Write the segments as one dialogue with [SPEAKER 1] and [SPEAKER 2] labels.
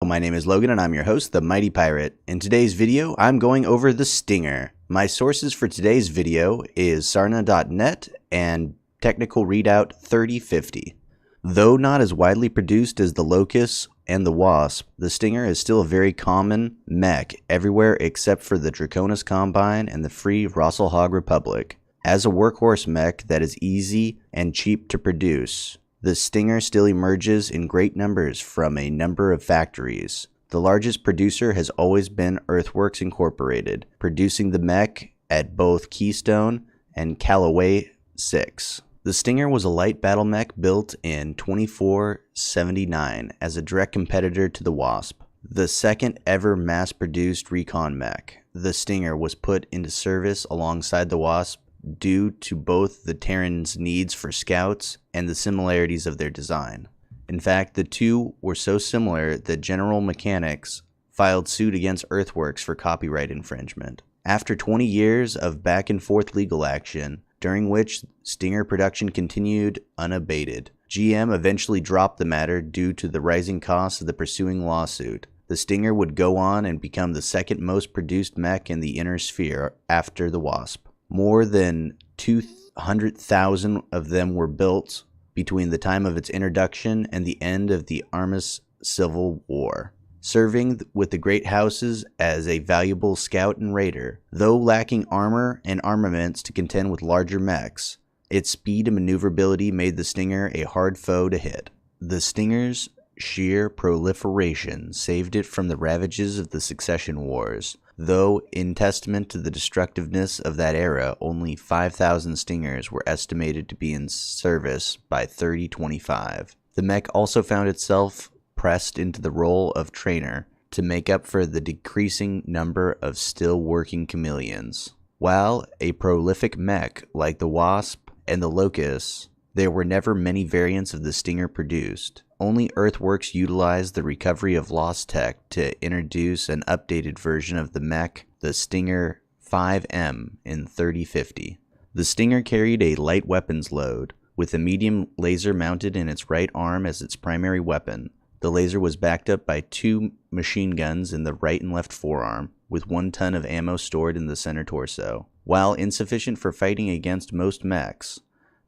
[SPEAKER 1] my name is Logan and I'm your host, the Mighty Pirate. In today's video, I'm going over the Stinger. My sources for today's video is sarna.net and technical readout 3050. Though not as widely produced as the Locust and the Wasp, the Stinger is still a very common mech everywhere except for the Draconis Combine and the Free Rosselhog Republic. As a workhorse mech that is easy and cheap to produce, the Stinger still emerges in great numbers from a number of factories. The largest producer has always been Earthworks Incorporated, producing the mech at both Keystone and Callaway 6. The Stinger was a light battle mech built in 2479 as a direct competitor to the Wasp. The second ever mass-produced recon mech, the Stinger was put into service alongside the Wasp due to both the Terran's needs for scouts and the similarities of their design. In fact, the two were so similar that General Mechanics filed suit against Earthworks for copyright infringement. After 20 years of back and forth legal action, during which Stinger production continued unabated, GM eventually dropped the matter due to the rising costs of the pursuing lawsuit. The Stinger would go on and become the second most produced mech in the inner sphere after the Wasp. More than 200,000 of them were built between the time of its introduction and the end of the Armas Civil War, serving with the great houses as a valuable scout and raider. Though lacking armor and armaments to contend with larger mechs, its speed and maneuverability made the Stinger a hard foe to hit. The Stinger's sheer proliferation saved it from the ravages of the Succession Wars. Though, in testament to the destructiveness of that era, only 5,000 Stingers were estimated to be in service by 3025. The mech also found itself pressed into the role of trainer to make up for the decreasing number of still working chameleons. While a prolific mech like the Wasp and the Locust, there were never many variants of the Stinger produced. Only Earthworks utilized the recovery of lost tech to introduce an updated version of the mech, the Stinger 5M, in 3050. The Stinger carried a light weapons load, with a medium laser mounted in its right arm as its primary weapon. The laser was backed up by 2 machine guns in the right and left forearm, with 1 ton of ammo stored in the center torso. While insufficient for fighting against most mechs,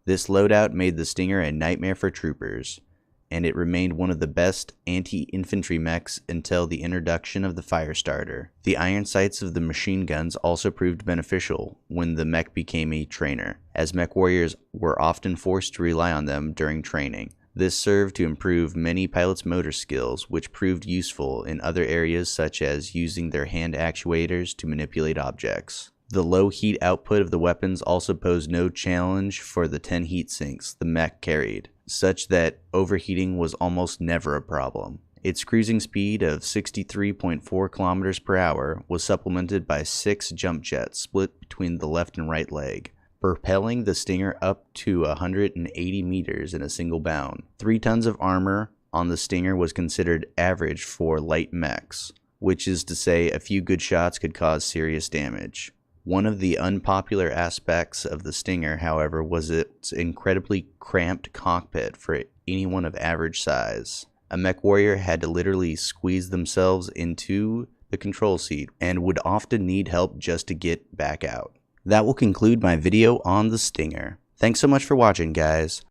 [SPEAKER 1] this loadout made the Stinger a nightmare for troopers, and it remained one of the best anti-infantry mechs until the introduction of the Firestarter. The iron sights of the machine guns also proved beneficial when the mech became a trainer, as mech warriors were often forced to rely on them during training. This served to improve many pilots' motor skills, which proved useful in other areas such as using their hand actuators to manipulate objects. The low heat output of the weapons also posed no challenge for the 10 heat sinks the mech carried, such that overheating was almost never a problem. Its cruising speed of 63.4 kilometers per hour was supplemented by 6 jump jets split between the left and right leg, propelling the Stinger up to 180 meters in a single bound. 3 tons of armor on the Stinger was considered average for light mechs, which is to say a few good shots could cause serious damage. One of the unpopular aspects of the Stinger, however, was its incredibly cramped cockpit for anyone of average size. A mech warrior had to literally squeeze themselves into the control seat and would often need help just to get back out. That will conclude my video on the Stinger. Thanks so much for watching, guys.